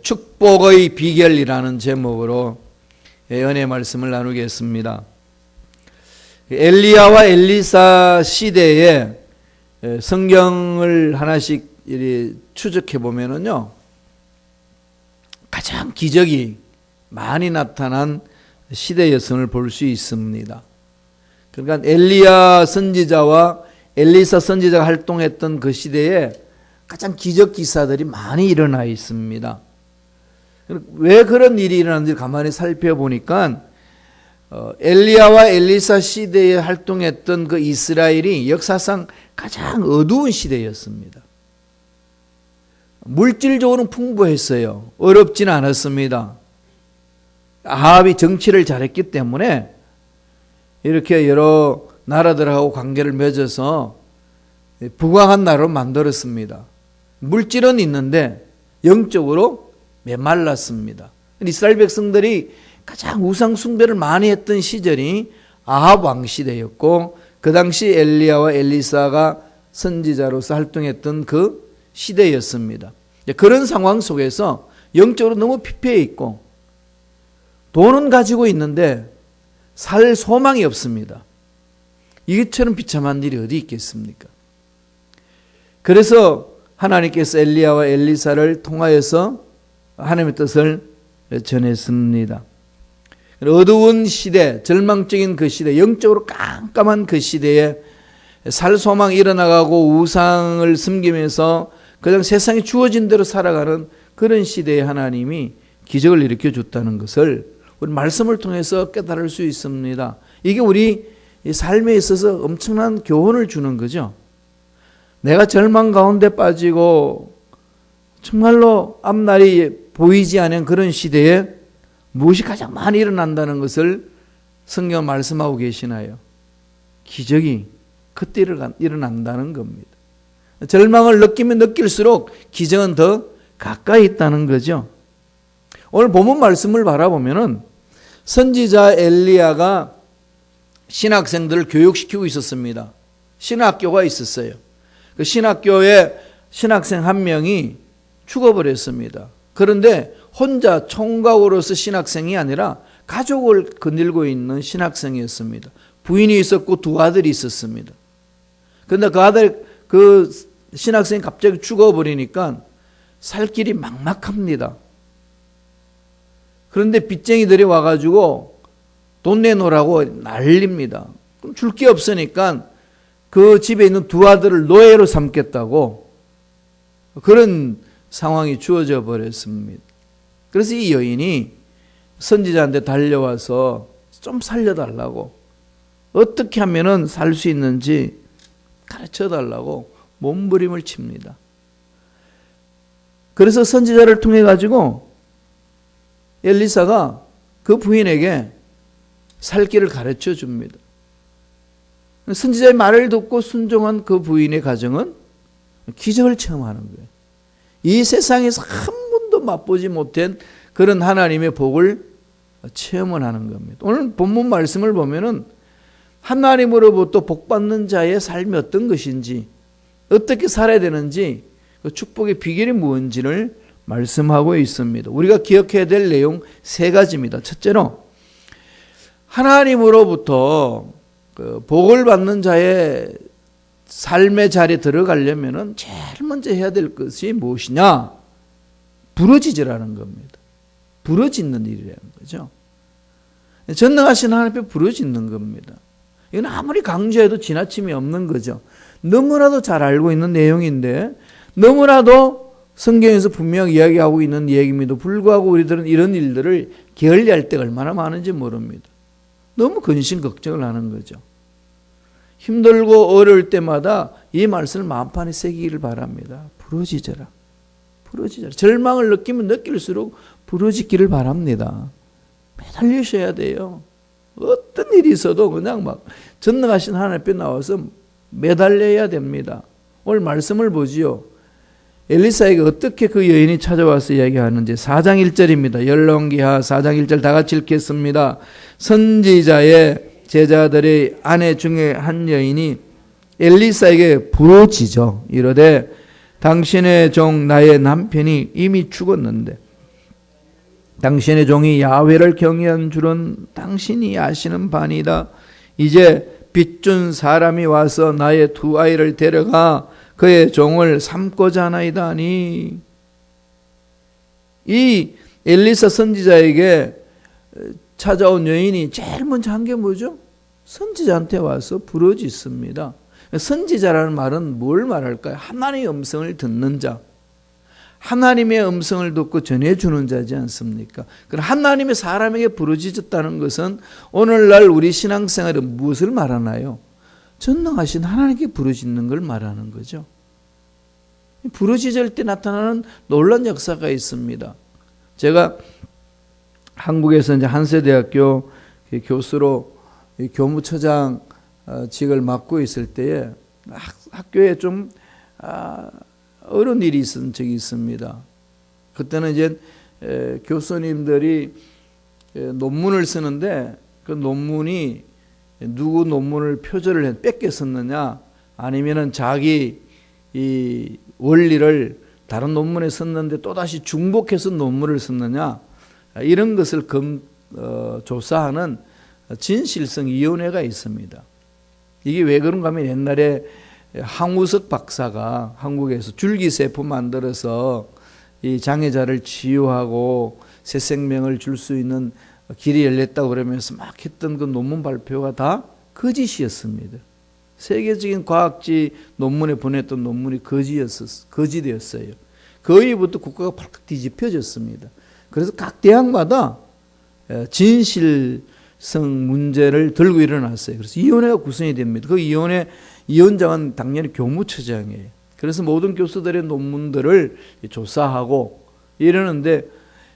축복의 비결이라는 제목으로 은혜 말씀을 나누겠습니다. 엘리야와 엘리사 시대에 성경을 하나씩 추적해 보면은요, 가장 기적이 많이 나타난 시대였음을 볼 수 있습니다. 그러니까 엘리야 선지자와 엘리사 선지자가 활동했던 그 시대에 가장 기적 기사들이 많이 일어나 있습니다. 왜 그런 일이 일어났는지 가만히 살펴보니까 엘리야와 엘리사 시대에 활동했던 그 이스라엘이 역사상 가장 어두운 시대였습니다. 물질적으로는 풍부했어요. 어렵지는 않았습니다. 아합이 정치를 잘했기 때문에 이렇게 여러 나라들하고 관계를 맺어서 부강한 나라로 만들었습니다. 물질은 있는데 영적으로 메말랐습니다. 이스라엘 백성들이 가장 우상 숭배를 많이 했던 시절이 아합 왕 시대였고, 그 당시 엘리야와 엘리사가 선지자로서 활동했던 그 시대였습니다. 그런 상황 속에서 영적으로 너무 피폐해 있고 돈은 가지고 있는데 살 소망이 없습니다. 이것처럼 비참한 일이 어디 있겠습니까? 그래서 하나님께서 엘리야와 엘리사를 통하여서 하나님의 뜻을 전했습니다. 어두운 시대, 절망적인 그 시대, 영적으로 깜깜한 그 시대에 살 소망이 일어나가고 우상을 섬기면서 그냥 세상에 주어진 대로 살아가는 그런 시대에 하나님이 기적을 일으켜 줬다는 것을 우리 말씀을 통해서 깨달을 수 있습니다. 이게 우리 삶에 있어서 엄청난 교훈을 주는 거죠. 내가 절망 가운데 빠지고 정말로 앞날이 보이지 않은 그런 시대에 무엇이 가장 많이 일어난다는 것을 성경 말씀하고 계시나요? 기적이 그때 일어난다는 겁니다. 절망을 느끼면 느낄수록 기적은 더 가까이 있다는 거죠. 오늘 본문 말씀을 바라보면은 선지자 엘리야가 신학생들을 교육시키고 있었습니다. 신학교가 있었어요. 그 신학교에 신학생 한 명이 죽어버렸습니다. 그런데 혼자 총각으로서 신학생이 아니라 가족을 거닐고 있는 신학생이었습니다. 부인이 있었고 두 아들이 있었습니다. 그런데 그 신학생이 갑자기 죽어버리니까 살 길이 막막합니다. 그런데 빚쟁이들이 와가지고 돈 내놓으라고 난립니다. 그럼 줄 게 없으니까 그 집에 있는 두 아들을 노예로 삼겠다고 그런 상황이 주어져 버렸습니다. 그래서 이 여인이 선지자한테 달려와서 좀 살려달라고, 어떻게 하면은 살 수 있는지 가르쳐달라고 몸부림을 칩니다. 그래서 선지자를 통해 가지고 엘리사가 그 부인에게 살 길을 가르쳐 줍니다. 선지자의 말을 듣고 순종한 그 부인의 가정은 기적을 체험하는 거예요. 이 세상에서 한 번도 맛보지 못한 그런 하나님의 복을 체험을 하는 겁니다. 오늘 본문 말씀을 보면은 하나님으로부터 복받는 자의 삶이 어떤 것인지, 어떻게 살아야 되는지, 그 축복의 비결이 무엇인지를 말씀하고 있습니다. 우리가 기억해야 될 내용 세 가지입니다. 첫째로 하나님으로부터 그 복을 받는 자의 삶의 자리에 들어가려면 제일 먼저 해야 될 것이 무엇이냐? 부르짖으라는 겁니다. 부르짖는 일이라는 거죠. 전능하신 하나님 앞에 부르짖는 겁니다. 이건 아무리 강조해도 지나침이 없는 거죠. 너무나도 잘 알고 있는 내용인데, 너무나도 성경에서 분명히 이야기하고 있는 얘기임에도 불구하고 우리들은 이런 일들을 게을리할 때가 얼마나 많은지 모릅니다. 너무 근심 걱정을 하는 거죠. 힘들고 어려울 때마다 이 말씀을 마음판에 새기기를 바랍니다. 부르짖어라. 부르짖어라. 절망을 느끼면 느낄수록 부르짖기를 바랍니다. 매달리셔야 돼요. 어떤 일이 있어도 그냥 막 전능하신 하나님 앞에 나와서 매달려야 됩니다. 오늘 말씀을 보지요. 엘리사에게 어떻게 그 여인이 찾아와서 이야기하는지 4장 1절입니다. 열왕기하 4장 1절 다 같이 읽겠습니다. 선지자의 제자들의 아내 중에 한 여인이 엘리사에게 부르짖어 이르되 당신의 종 나의 남편이 이미 죽었는데 당신의 종이 야훼를 경외한 줄은 당신이 아시는 바니이다. 이제 빚준 사람이 와서 나의 두 아이를 데려가 그의 종을 삼고자 하나이다 하니, 이 엘리사 선지자에게 찾아온 여인이 제일 먼저 한 게 뭐죠? 선지자한테 와서 부르짖습니다. 선지자라는 말은 뭘 말할까요? 하나님의 음성을 듣는 자, 하나님의 음성을 듣고 전해주는 자지 않습니까? 그럼 하나님의 사람에게 부르짖었다는 것은 오늘날 우리 신앙생활은 무엇을 말하나요? 전능하신 하나님께 부르짖는 걸 말하는 거죠. 부르짖을 때 나타나는 놀라운 역사가 있습니다. 제가 한국에서 이제 한세대학교 교수로 교무처장 직을 맡고 있을 때에 학교에 좀 어려운 일이 있은 적이 있습니다. 그때는 이제 교수님들이 논문을 쓰는데 그 논문이 누구 논문을 표절을 뺏겨 썼느냐, 아니면은 자기 이 원리를 다른 논문에 썼는데 또다시 중복해서 논문을 썼느냐, 이런 것을 조사하는 진실성위원회가 있습니다. 이게 왜 그런가 하면 옛날에 항우석 박사가 한국에서 줄기세포 만들어서 이 장애자를 치유하고 새 생명을 줄 수 있는 길이 열렸다고 그러면서 막 했던 그 논문 발표가 다 거짓이었습니다. 세계적인 과학지 논문에 보냈던 논문이 거짓이었어요. 그 이후부터 국가가 팍 뒤집혀졌습니다. 그래서 각 대학마다 진실성 문제를 들고 일어났어요. 그래서 위원회가 구성이 됩니다. 그 위원장은 당연히 교무처장이에요. 그래서 모든 교수들의 논문들을 조사하고 이러는데,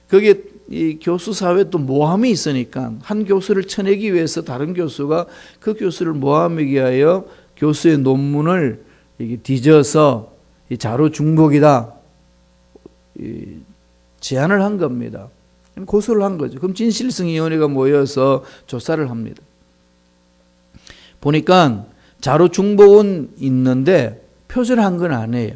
거기에 이 교수 사회에 또 모함이 있으니까 한 교수를 쳐내기 위해서 다른 교수가 그 교수를 모함하기 위하여 교수의 논문을 이게 뒤져서 이 자료 중복이다 제안을 한 겁니다. 고소를 한 거죠. 그럼 진실성위원회가 모여서 조사를 합니다. 보니까 자료 중복은 있는데 표절한 건 아니에요.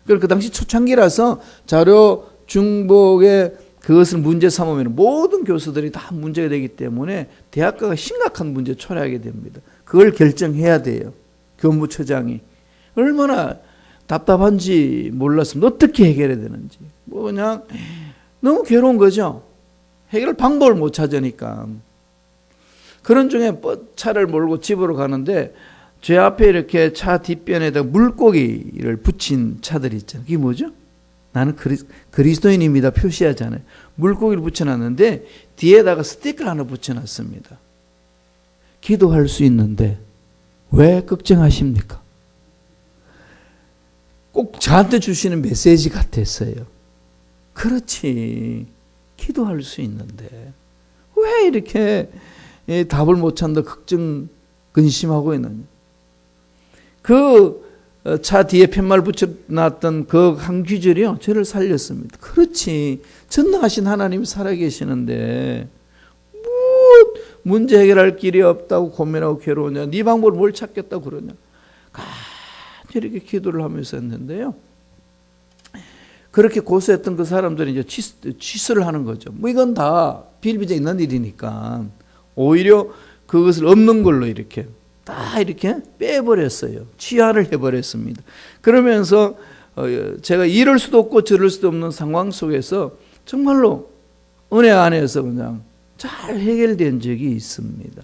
그 당시 초창기라서 자료 중복에 그것을 문제 삼으면 모든 교수들이 다 문제가 되기 때문에 대학가가 심각한 문제 초래하게 됩니다. 그걸 결정해야 돼요. 교무처장이. 얼마나 답답한지 몰랐습니다. 어떻게 해결해야 되는지. 그냥 너무 괴로운 거죠. 해결 방법을 못 찾으니까. 그런 중에 차를 몰고 집으로 가는데 제 앞에 이렇게 차 뒷변에다 물고기를 붙인 차들이 있잖아요. 그게 뭐죠? 나는 그리스도인입니다 표시하잖아요. 물고기를 붙여놨는데 뒤에다가 스티커를 하나 붙여놨습니다. 기도할 수 있는데 왜 걱정하십니까? 꼭 저한테 주시는 메시지 같았어요. 그렇지, 기도할 수 있는데 왜 이렇게 답을 못 찾는다 걱정 근심하고 있느냐. 그 차 뒤에 팻말 붙여놨던 그 한 귀절이요 저를 살렸습니다. 그렇지, 전능하신 하나님이 살아계시는데 문제 해결할 길이 없다고 고민하고 괴로우냐, 네 방법을 뭘 찾겠다고 그러냐. 이렇게 기도를 하면서 했는데요, 그렇게 고소했던 그 사람들이 이제 취소를 하는 거죠. 뭐 이건 다 비일비재 있는 일이니까 오히려 그것을 없는 걸로 이렇게 다 이렇게 빼버렸어요. 취하를 해버렸습니다. 그러면서 제가 이럴 수도 없고 저럴 수도 없는 상황 속에서 정말로 은혜 안에서 그냥 잘 해결된 적이 있습니다.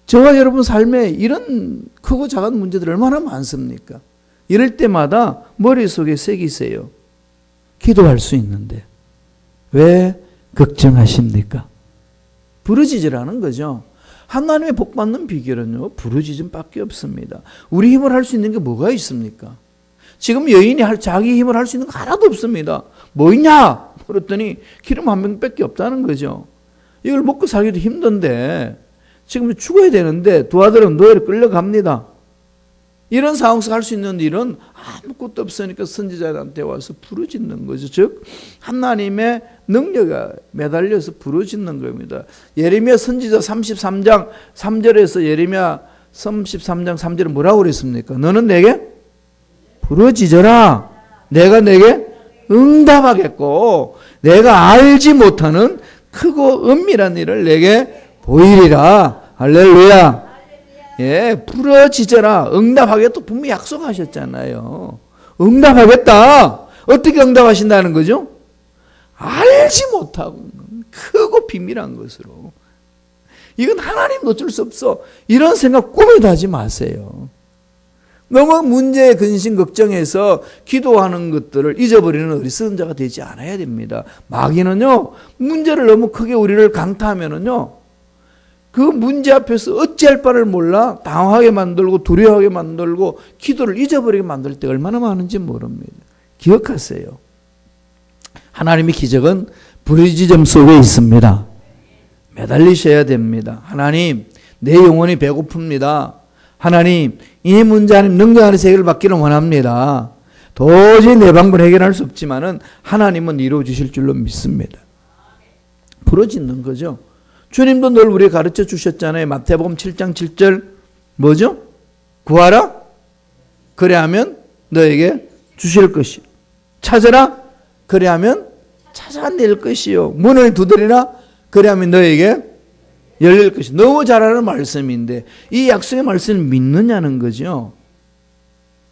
저와 여러분 삶에 이런 크고 작은 문제들 얼마나 많습니까? 이럴 때마다 머릿속에 새기세요. 기도할 수 있는데 왜 걱정하십니까? 부르짖으라는 거죠. 하나님의 복 받는 비결은요, 부르짖음밖에 없습니다. 우리 힘을 할 수 있는 게 뭐가 있습니까? 지금 여인이 자기 힘을 할 수 있는 거 하나도 없습니다. 뭐 있냐? 그랬더니 기름 한 병밖에 없다는 거죠. 이걸 먹고 살기도 힘든데 지금 죽어야 되는데 두 아들은 노예로 끌려갑니다. 이런 상황에서 할 수 있는 일은 아무것도 없으니까 선지자한테 와서 부르짖는 거죠. 즉 하나님의 능력에 매달려서 부르짖는 겁니다. 예레미야 선지자 33장 3절에서 예레미야 33장 3절에 뭐라고 그랬습니까? 너는 내게 부러지져라. 내가 내게 응답하겠고 내가 알지 못하는 크고 은밀한 일을 내게 보이리라. 할렐루야. 예, 부러지져라. 응답하겠다. 분명히 약속하셨잖아요. 응답하겠다. 어떻게 응답하신다는 거죠? 알지 못하고 크고 비밀한 것으로. 이건 하나님도 어쩔 수 없어. 이런 생각 꿈에도 하지 마세요. 너무 문제에 근심 걱정해서 기도하는 것들을 잊어버리는 어리석은 자가 되지 않아야 됩니다. 마귀는요, 문제를 너무 크게 우리를 강타하면은요, 그 문제 앞에서 어찌할 바를 몰라 당황하게 만들고 두려워하게 만들고 기도를 잊어버리게 만들 때 얼마나 많은지 모릅니다. 기억하세요. 하나님의 기적은 부르짖음 속에 있습니다. 매달리셔야 됩니다. 하나님, 내 영혼이 배고픕니다. 하나님, 이 문제 하나님 능력하는 세계를 받기를 원합니다. 도저히 내 방법으로 해결할 수 없지만은 하나님은 이루어 주실 줄로 믿습니다. 부르짖는 거죠. 주님도 늘 우리에게 가르쳐 주셨잖아요. 마태복음 7장 7절 뭐죠? 구하라. 그래하면 너에게 주실 것이요. 찾으라. 그래하면 찾아낼 것이요. 문을 두드리라. 그래하면 너에게 열릴 것이. 너무 잘 아는 말씀인데 이 약속의 말씀을 믿느냐는 거죠.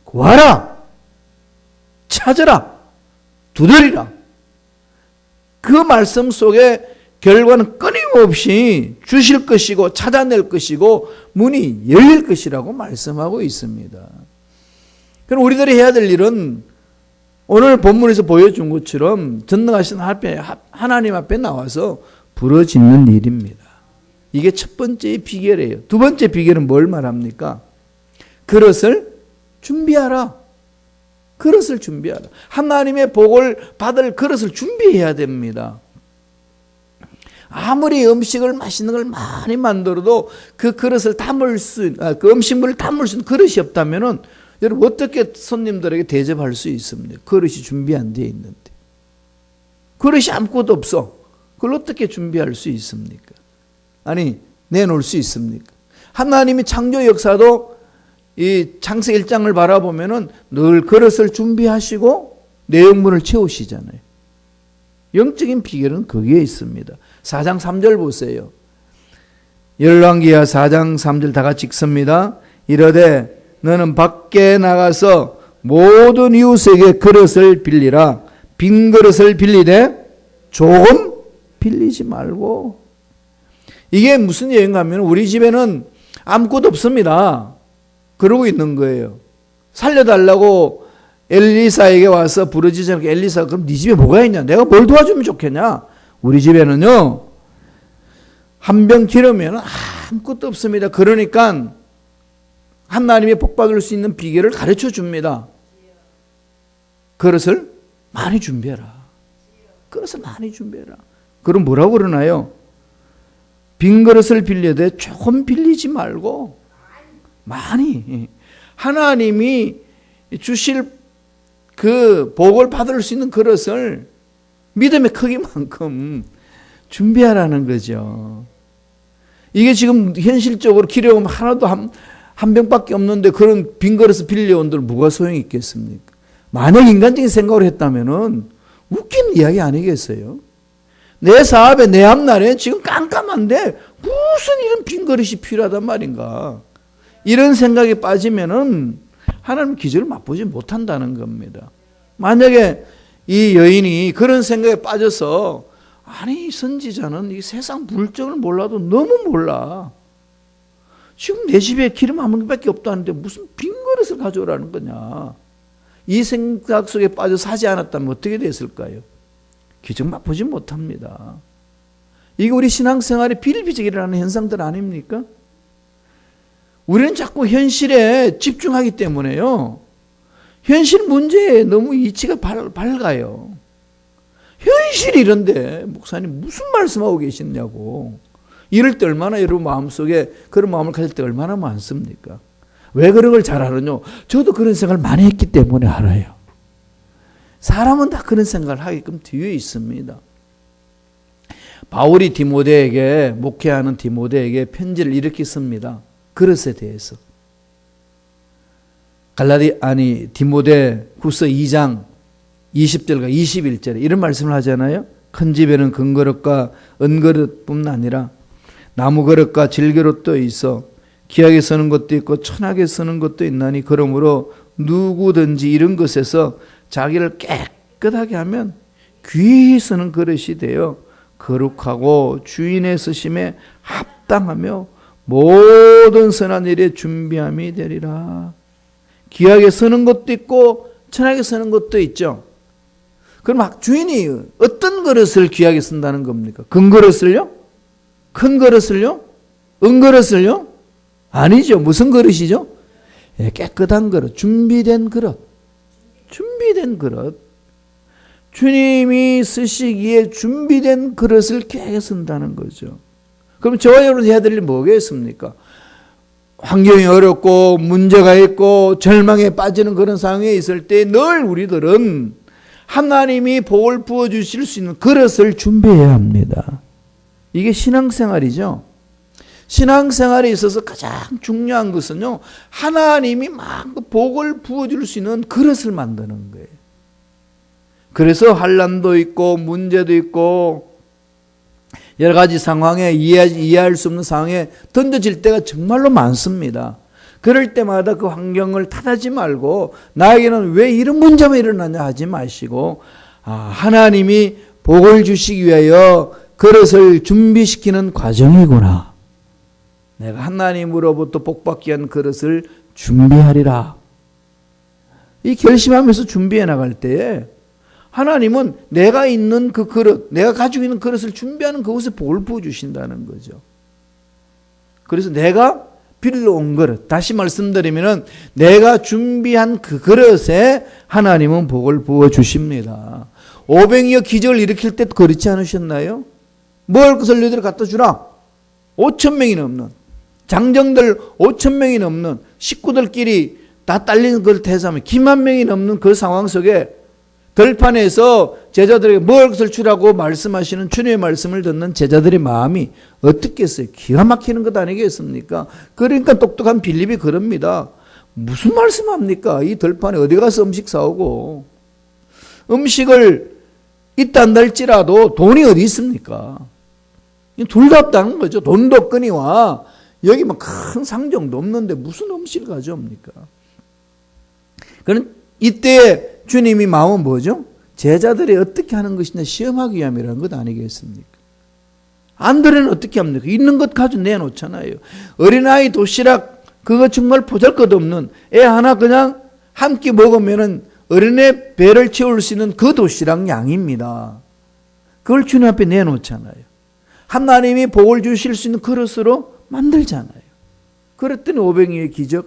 구하라. 찾으라. 두드리라. 그 말씀 속에 결과는 끊임없이 주실 것이고 찾아낼 것이고 문이 열릴 것이라고 말씀하고 있습니다. 그럼 우리들이 해야 될 일은 오늘 본문에서 보여준 것처럼 전능하신 하나님 앞에 나와서 부르짖는 일입니다. 이게 첫 번째 비결이에요. 두 번째 비결은 뭘 말합니까? 그릇을 준비하라. 그릇을 준비하라. 하나님의 복을 받을 그릇을 준비해야 됩니다. 아무리 음식을 맛있는 걸 많이 만들어도 그 그릇을 담을 그 음식물을 담을 수 있는 그릇이 없다면은 여러분 어떻게 손님들에게 대접할 수 있습니까? 그릇이 준비 안 되어 있는데. 그릇이 아무것도 없어. 그걸 어떻게 준비할 수 있습니까? 아니, 내놓을 수 있습니까? 하나님이 창조 역사도 이 창세기 1장을 바라보면은 늘 그릇을 준비하시고 내용물을 채우시잖아요. 영적인 비결은 거기에 있습니다. 4장 3절 보세요. 열왕기하 4장 3절 다 같이 읽습니다. 이르되 너는 밖에 나가서 모든 이웃에게 그릇을 빌리라. 빈 그릇을 빌리되 조금 빌리지 말고. 이게 무슨 얘기인가 하면 우리 집에는 아무것도 없습니다. 그러고 있는 거예요. 살려달라고 엘리사에게 와서 부르짖으니까 엘리사가 그럼 네 집에 뭐가 있냐? 내가 뭘 도와주면 좋겠냐? 우리 집에는요, 한 병 기르면 아무것도 없습니다. 그러니까 하나님의 복 받을 수 있는 비결을 가르쳐 줍니다. 그릇을 많이 준비해라. 그릇을 많이 준비해라. 그럼 뭐라고 그러나요? 빈 그릇을 빌려대 조금 빌리지 말고 많이. 하나님이 주실 그 복을 받을 수 있는 그릇을 믿음의 크기만큼 준비하라는 거죠. 이게 지금 현실적으로 기름은 하나도 한 병밖에 없는데 그런 빈 그릇을 빌려온들 뭐가 소용이 있겠습니까? 만약 인간적인 생각을 했다면은 웃긴 이야기 아니겠어요? 내 사업에 내 앞날에 지금 깜깜한데 무슨 이런 빈 그릇이 필요하단 말인가? 이런 생각에 빠지면은 하나님 기적을 맛보지 못한다는 겁니다. 만약에 이 여인이 그런 생각에 빠져서 아니 선지자는 이 세상 물정을 몰라도 너무 몰라. 지금 내 집에 기름 한 번밖에 없다는데 무슨 빈 그릇을 가져오라는 거냐. 이 생각 속에 빠져서 하지 않았다면 어떻게 됐을까요? 기적 맛보지 못합니다. 이게 우리 신앙생활에 비일비재하게 일어나는 현상들 아닙니까? 우리는 자꾸 현실에 집중하기 때문에요. 현실 문제에 너무 이치가 밝아요. 현실이 이런데 목사님 무슨 말씀하고 계시냐고. 이럴 때 얼마나 여러분 마음속에 그런 마음을 가질 때 얼마나 많습니까? 왜 그런 걸 잘 알아요? 저도 그런 생각을 많이 했기 때문에 알아요. 사람은 다 그런 생각을 하게끔 되어 있습니다. 바울이 디모데에게 목회하는 디모데에게 편지를 이렇게 씁니다. 그릇에 대해서. 디모데 후서 2장 20절과 21절에 이런 말씀을 하잖아요. 큰 집에는 큰 그릇과 은그릇뿐만 아니라 나무 그릇과 질그릇도 있어 귀하게 쓰는 것도 있고 천하게 쓰는 것도 있나니 그러므로 누구든지 이런 것에서 자기를 깨끗하게 하면 귀히 쓰는 그릇이 되어 거룩하고 주인의 쓰심에 합당하며 모든 선한 일에 준비함이 되리라. 귀하게 쓰는 것도 있고 천하게 쓰는 것도 있죠. 그럼 주인이 어떤 그릇을 귀하게 쓴다는 겁니까? 큰 그릇을요? 큰 그릇을요? 은그릇을요? 아니죠. 무슨 그릇이죠? 깨끗한 그릇, 준비된 그릇. 준비된 그릇. 주님이 쓰시기에 준비된 그릇을 귀하게 쓴다는 거죠. 그럼 저와 여러분이 해야 될 일이 뭐겠습니까? 환경이 어렵고 문제가 있고 절망에 빠지는 그런 상황에 있을 때 늘 우리들은 하나님이 복을 부어주실 수 있는 그릇을 준비해야 합니다. 이게 신앙생활이죠. 신앙생활에 있어서 가장 중요한 것은요, 하나님이 막 복을 부어줄 수 있는 그릇을 만드는 거예요. 그래서 환난도 있고 문제도 있고 여러 가지 상황에 이해할 수 없는 상황에 던져질 때가 정말로 많습니다. 그럴 때마다 그 환경을 탓하지 말고 나에게는 왜 이런 문제만 일어나냐 하지 마시고 하나님이 복을 주시기 위하여 그릇을 준비시키는 과정이구나. 내가 하나님으로부터 복받기 위한 그릇을 준비하리라. 이 결심하면서 준비해 나갈 때에 하나님은 내가 있는 그 그릇, 내가 가지고 있는 그릇을 준비하는 그곳에 복을 부어주신다는 거죠. 그래서 내가 빌려온 그릇, 다시 말씀드리면 내가 준비한 그 그릇에 하나님은 복을 부어주십니다. 오병이어 기적을 일으킬 때 그렇지 않으셨나요? 먹을 것을 너희들 갖다 주라. 5,000명이 넘는, 장정들 5,000명이 넘는 식구들끼리 다 딸리는 걸 대사하면 기만 명이 넘는 그 상황 속에 들판에서 제자들에게 먹을 것을 주라고 말씀하시는 주님의 말씀을 듣는 제자들의 마음이 어떻겠어요? 기가 막히는 것 아니겠습니까? 그러니까 똑똑한 빌립이 그럽니다. 무슨 말씀합니까? 이 들판에 어디 가서 음식 사오고 음식을 있다 한다 할지라도 돈이 어디 있습니까? 둘 다 없다는 거죠. 돈도 없거니와 여기 뭐 큰 상정도 없는데 무슨 음식을 가져옵니까? 그는 이때 주님이 마음은 뭐죠? 제자들이 어떻게 하는 것이냐 시험하기 위함이라는 것 아니겠습니까? 안드레는 어떻게 합니까? 있는 것 가지고 내놓잖아요. 어린아이 도시락 그거 정말 보잘것없는 애 하나 그냥 한 끼 먹으면은 어린애 배를 채울 수 있는 그 도시락 양입니다. 그걸 주님 앞에 내놓잖아요. 하나님이 복을 주실 수 있는 그릇으로 만들잖아요. 그랬더니 오병이어의 기적,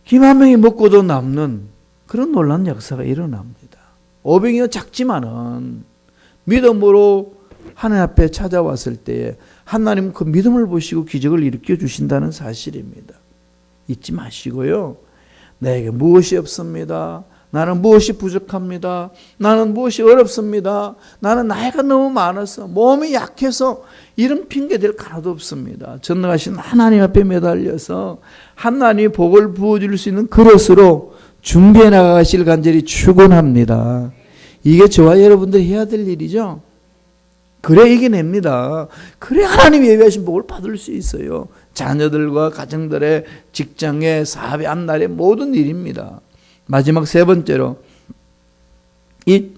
기만 명이 먹고도 남는 그런 놀라운 역사가 일어납니다. 오병이어 작지만은 믿음으로 하나님 앞에 찾아왔을 때에 하나님은 그 믿음을 보시고 기적을 일으켜 주신다는 사실입니다. 잊지 마시고요. 내게 무엇이 없습니다. 나는 무엇이 부족합니다. 나는 무엇이 어렵습니다. 나는 나이가 너무 많아서 몸이 약해서 이런 핑계댈 하나도 없습니다. 전능하신 하나님 앞에 매달려서 하나님이 복을 부어줄 수 있는 그릇으로 준비해 나가실 간절히 축원합니다. 이게 저와 여러분들이 해야 될 일이죠. 그래 이겨냅니다. 그래 하나님이 예비하신 복을 받을 수 있어요. 자녀들과 가정들의 직장의 사업의 앞날의 모든 일입니다. 마지막 세 번째로 이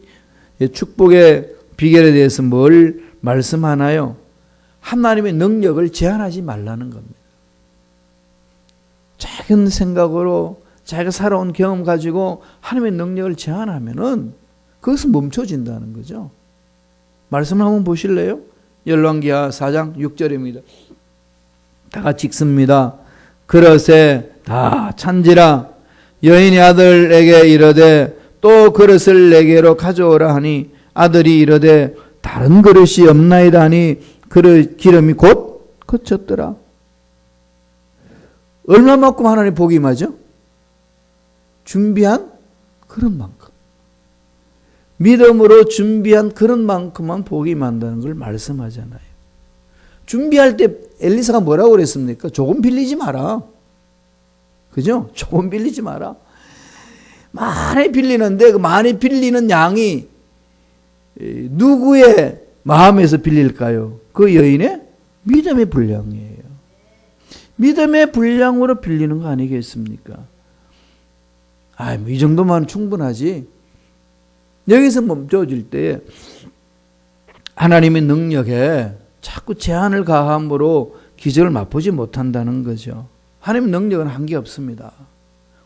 축복의 비결에 대해서 뭘 말씀하나요? 하나님의 능력을 제한하지 말라는 겁니다. 작은 생각으로 자기가 살아온 경험 가지고 하나님의 능력을 제한하면은 그것은 멈춰진다는 거죠. 말씀을 한번 보실래요? 열왕기하 4장 6절입니다. 다 같이 읽습니다. 그릇에 다 찬지라 여인이 아들에게 이르되 또 그릇을 내게로 가져오라 하니 아들이 이르되 다른 그릇이 없나이다 하니 그릇 기름이 곧 그쳤더라. 얼마만큼 하나님 복이 임하죠? 준비한 그릇만큼. 믿음으로 준비한 그릇만큼만 복이 임한다는 걸 말씀하잖아요. 준비할 때 엘리사가 뭐라고 그랬습니까? 조금 빌리지 마라. 그죠? 조금 빌리지 마라. 많이 빌리는데 그 많이 빌리는 양이 누구의 마음에서 빌릴까요? 그 여인의 믿음의 분량이에요. 믿음의 분량으로 빌리는 거 아니겠습니까? 이 정도만 충분하지. 여기서 멈춰질 때 하나님의 능력에 자꾸 제한을 가함으로 기적을 맛보지 못한다는 거죠. 하나님의 능력은 한계 없습니다.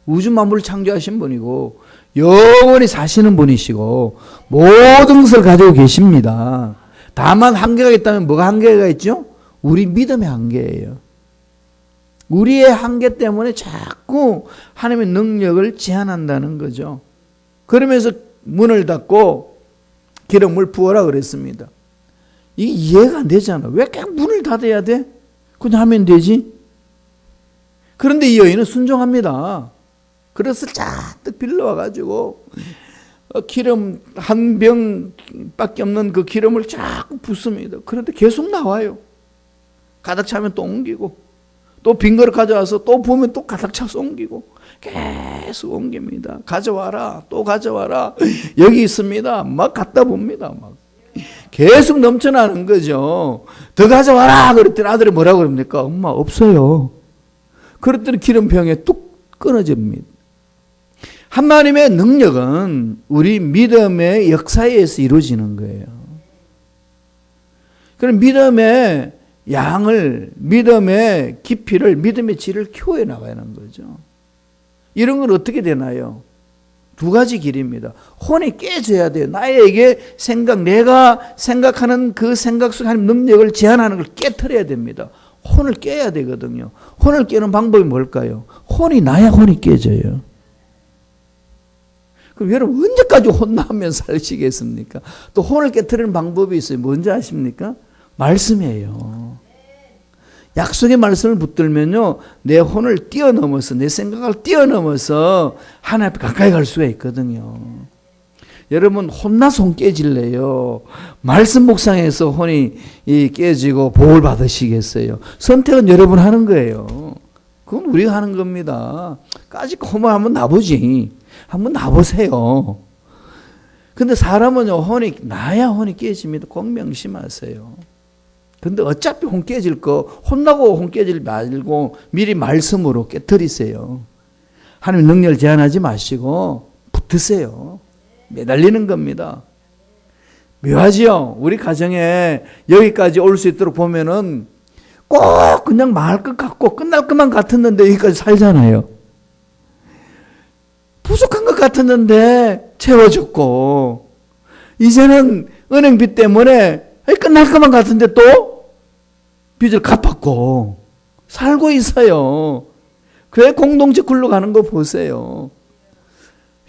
우주 만물을 창조하신 분이고 영원히 사시는 분이시고 모든 것을 가지고 계십니다. 다만 한계가 있다면 뭐가 한계가 있죠? 우리 믿음의 한계예요. 우리의 한계 때문에 자꾸 하나님의 능력을 제한한다는 거죠. 그러면서 문을 닫고 기름을 부어라 그랬습니다. 이게 이해가 안 되잖아. 왜 그냥 문을 닫아야 돼? 그냥 하면 되지. 그런데 이 여인은 순종합니다. 그래서 잔뜩 빌려와가지고 기름 한 병밖에 없는 그 기름을 자꾸 붓습니다. 그런데 계속 나와요. 가득 차면 또 옮기고 또 빈 그릇 가져와서 또 부으면 또 가득 차서 옮기고 계속 옮깁니다. 가져와라, 또 가져와라. 여기 있습니다. 막 갖다 봅니다. 막 계속 넘쳐나는 거죠. 더 가져와라. 그랬더니 아들이 뭐라고 그럽니까? 엄마 없어요. 그랬더니 기름병에 뚝 끊어집니다. 하나님의 능력은 우리 믿음의 역사에 의해서 이루어지는 거예요. 그럼 믿음의 양을, 믿음의 깊이를, 믿음의 질을 키워야 나가는 거죠. 이런 건 어떻게 되나요? 두 가지 길입니다. 혼이 깨져야 돼요. 나에게 내가 생각하는 그 생각 속에 하나님 능력을 제한하는 걸 깨트려야 됩니다. 혼을 깨야 되거든요. 혼을 깨는 방법이 뭘까요? 혼이 나야 혼이 깨져요. 그럼 여러분 언제까지 혼나면 살시겠습니까? 또 혼을 깨트리는 방법이 있어요. 뭔지 아십니까? 말씀이에요. 약속의 말씀을 붙들면요, 내 혼을 뛰어넘어서, 내 생각을 뛰어넘어서 하나님 앞에 가까이 갈 수가 있거든요. 여러분 혼나서 혼 깨질래요? 말씀 묵상해서 혼이 깨지고 복을 받으시겠어요? 선택은 여러분 하는 거예요. 그건 우리가 하는 겁니다. 까짓 혼을 한번 놔보지. 한번 놔보세요. 근데 사람은요, 나야 혼이 깨집니다. 꼭 명심하세요. 근데 어차피 혼 깨질 거, 혼나고 혼 깨질 말고 미리 말씀으로 깨트리세요. 하나님 능력을 제한하지 마시고 붙으세요. 매달리는 겁니다. 묘하지요? 우리 가정에 여기까지 올 수 있도록 보면은 꼭 그냥 망할 것 같고 끝날 것만 같았는데 여기까지 살잖아요. 부족한 것 같았는데 채워졌고, 이제는 은행빚 때문에 끝날 것만 같은데 또 빚을 갚았고 살고 있어요. 교회 공동체 굴러가는 거 보세요.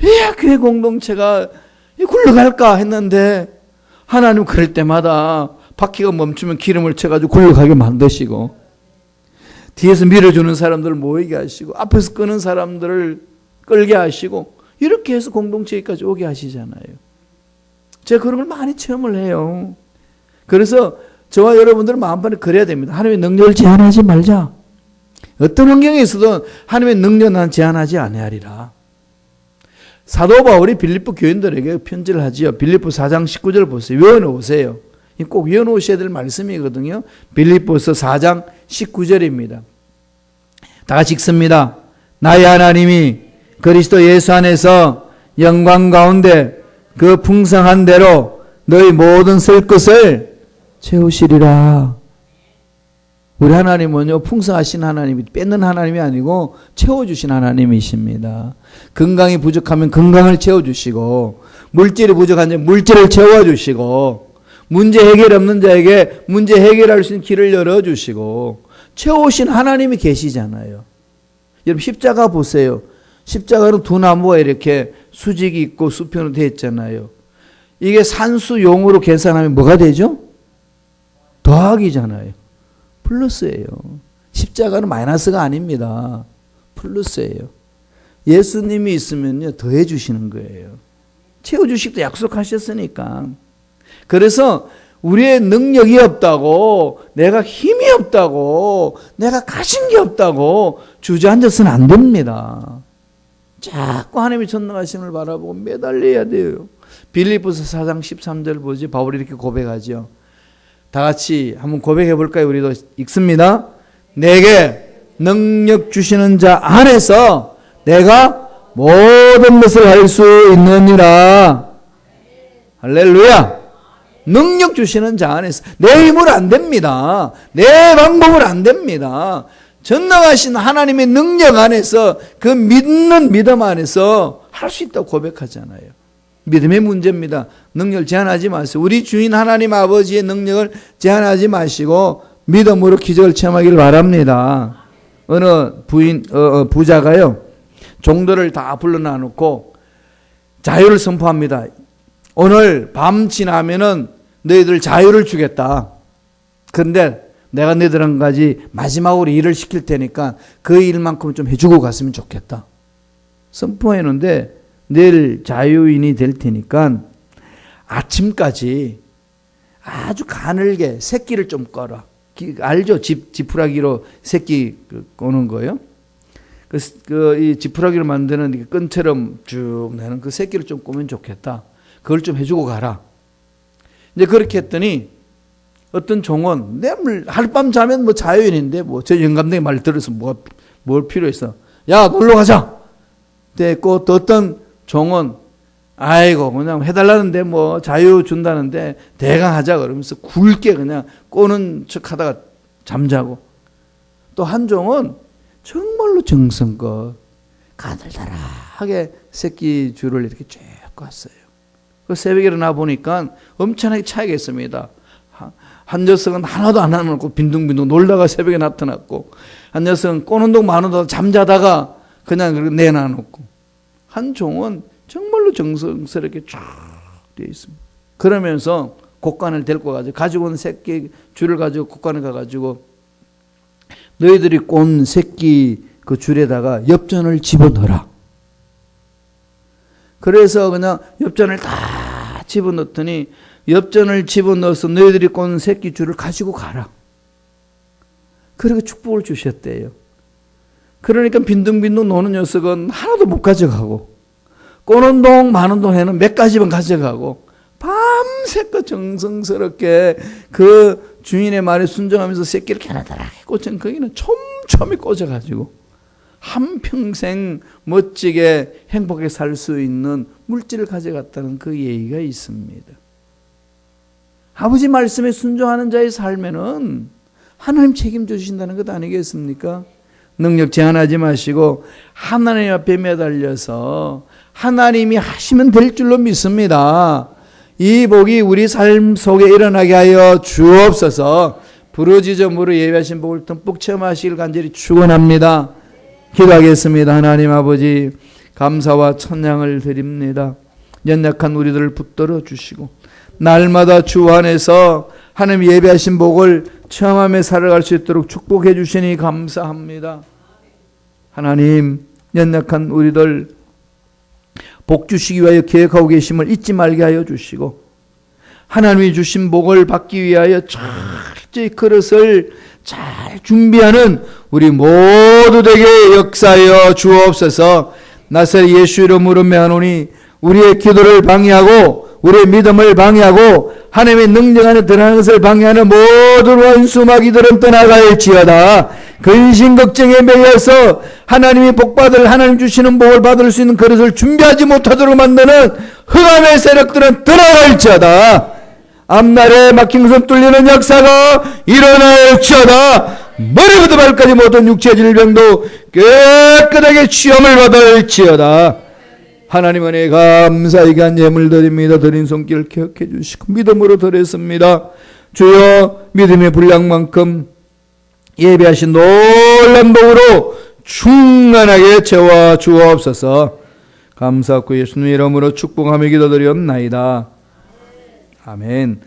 왜 교회 공동체가 굴러갈까 했는데 하나님 그럴 때마다 바퀴가 멈추면 기름을 쳐가지고 굴러가게 만드시고, 뒤에서 밀어주는 사람들을 모이게 하시고, 앞에서 끄는 사람들을 끌게 하시고, 이렇게 해서 공동체까지 오게 하시잖아요. 제가 그런 걸 많이 체험을 해요. 그래서 저와 여러분들은 마음판에 그래야 됩니다. 하나님의 능력을 제한하지 말자. 어떤 환경에 있어도 하나님의 능력을 난 제한하지 아니하리라. 사도 바울이 빌립보 교인들에게 편지를 하지요. 빌립보 4장 19절 보세요. 외워놓으세요. 꼭 외워놓으셔야 될 말씀이거든요. 빌립보서 4장 19절입니다. 다 같이 읽습니다. 나의 하나님이 그리스도 예수 안에서 영광 가운데 그 풍성한 대로 너희 모든 쓸 것을 채우시리라. 우리 하나님은요, 풍성하신 하나님이, 뺏는 하나님이 아니고 채워주신 하나님이십니다. 건강이 부족하면 건강을 채워주시고, 물질이 부족하면 물질을 채워주시고, 문제 해결 없는 자에게 문제 해결할 수 있는 길을 열어주시고, 채우신 하나님이 계시잖아요. 여러분 십자가 보세요. 십자가는 두 나무가 이렇게 수직이 있고 수평으로 되어 있잖아요. 이게 산수용으로 계산하면 뭐가 되죠? 더하기잖아요. 플러스예요. 십자가는 마이너스가 아닙니다. 플러스예요. 예수님이 있으면요, 더해 주시는 거예요. 채워 주시기도 약속하셨으니까. 그래서 우리의 능력이 없다고, 내가 힘이 없다고, 내가 가진 게 없다고 주저앉아서는 안 됩니다. 자꾸 하나님의 전능하심을 바라보고 매달려야 돼요. 빌립보서 4장 13절 보지, 바울이 이렇게 고백하죠. 다 같이 한번 고백해 볼까요? 우리도 읽습니다. 내게 능력 주시는 자 안에서 내가 모든 것을 할 수 있느니라. 할렐루야. 능력 주시는 자 안에서. 내 힘으로 안 됩니다. 내 방법으로 안 됩니다. 전능하신 하나님의 능력 안에서, 그 믿는 믿음 안에서 할 수 있다고 고백하잖아요. 믿음의 문제입니다. 능력을 제한하지 마세요. 우리 주인 하나님 아버지의 능력을 제한하지 마시고 믿음으로 기적을 체험하길 바랍니다. 어느 부자가요, 종들을 다 불러놔 놓고 자유를 선포합니다. 오늘 밤 지나면은 너희들 자유를 주겠다. 그런데 내가 너희들 한 가지 마지막으로 일을 시킬 테니까 그 일만큼 좀 해주고 갔으면 좋겠다. 선포했는데 내일 자유인이 될 테니까 아침까지 아주 가늘게 새끼를 좀 꺼라. 알죠? 지푸라기로 새끼 꼬는 거예요. 이 지푸라기를 만드는 끈처럼 쭉 내는 그 새끼를 좀 꼬면 좋겠다. 그걸 좀 해주고 가라. 이제 그렇게 했더니 어떤 종은 하룻밤 자면 뭐 자유인인데 뭐 저 영감탱이 말 들어서 뭘 필요했어. 야, 놀러 가자. 됐고, 또 어떤 종은 아이고 그냥 해달라는데 뭐 자유 준다는데 대강 하자 그러면서 굵게 그냥 꼬는 척 하다가 잠자고, 또 한 종은 정말로 정성껏 가늘다랗게 새끼 줄을 이렇게 쭉 꿨어요. 그 새벽에 일어나 보니까 엄청나게 차이가 있습니다. 한 녀석은 하나도 안 하고 빈둥빈둥 놀다가 새벽에 나타났고, 한 녀석은 꼬는 동 마는 동 잠자다가 그냥 내놔놓고, 한 종은 정말로 정성스럽게 쫙 되어 있습니다. 그러면서 곡간을 데리고 가지고 온 새끼 줄을 가지고 곡간에 가가지고 너희들이 꼰 새끼 그 줄에다가 엽전을 집어넣어라. 그래서 그냥 엽전을 다 집어넣더니 엽전을 집어넣어서 너희들이 꼰 새끼 줄을 가지고 가라. 그렇게 축복을 주셨대요. 그러니까 빈둥빈둥 노는 녀석은 하나도 못 가져가고, 꼬는 동 마는 동에는 몇 가지만 가져가고, 밤새껏 정성스럽게 그 주인의 말에 순종하면서 새끼를 가나다랗게 꽂은 거기는 촘촘히 꽂아가지고 한평생 멋지게 행복하게 살 수 있는 물질을 가져갔다는 그 예의가 있습니다. 아버지 말씀에 순종하는 자의 삶에는 하나님 책임져 주신다는 것 아니겠습니까? 능력 제한하지 마시고 하나님 앞에 매달려서 하나님이 하시면 될 줄로 믿습니다. 이 복이 우리 삶 속에 일어나게 하여 주옵소서. 부르짖음으로 예배하신 복을 듬뿍 체험하시길 간절히 축원합니다. 기도하겠습니다. 하나님 아버지, 감사와 찬양을 드립니다. 연약한 우리들을 붙들어 주시고 날마다 주 안에서 하나님 예배하신 복을 체험하며 살아갈 수 있도록 축복해 주시니 감사합니다. 하나님, 연약한 우리들 복 주시기 위하여 계획하고 계심을 잊지 말게 하여 주시고, 하나님이 주신 복을 받기 위하여 철저히 그릇을 잘 준비하는 우리 모두에게 역사하여 주옵소서. 나사렛 예수 이름으로 명하노니 우리의 기도를 방해하고 우리의 믿음을 방해하고 하나님의 능력 안에 들어가는 것을 방해하는 모든 원수 마귀들은 떠나갈지어다. 근심 걱정에 매여서 하나님이 복받을, 하나님 주시는 복을 받을 수 있는 그릇을 준비하지 못하도록 만드는 흑암의 세력들은 떠나갈지어다. 앞날에 막힌 것을 뚫리는 역사가 일어날지어다. 머리부터 발까지 모든 육체 질병도 깨끗하게 치험을 받을지어다. 하나님 은혜 감사히 간 예물 드립니다. 드린 손길 기억해 주시고 믿음으로 드렸습니다. 주여, 믿음의 분량만큼 예배하신 놀란 복으로 충만하게 채워 주옵소서. 감사하고 예수님 이름으로 축복하며 기도드렸나이다. 아멘.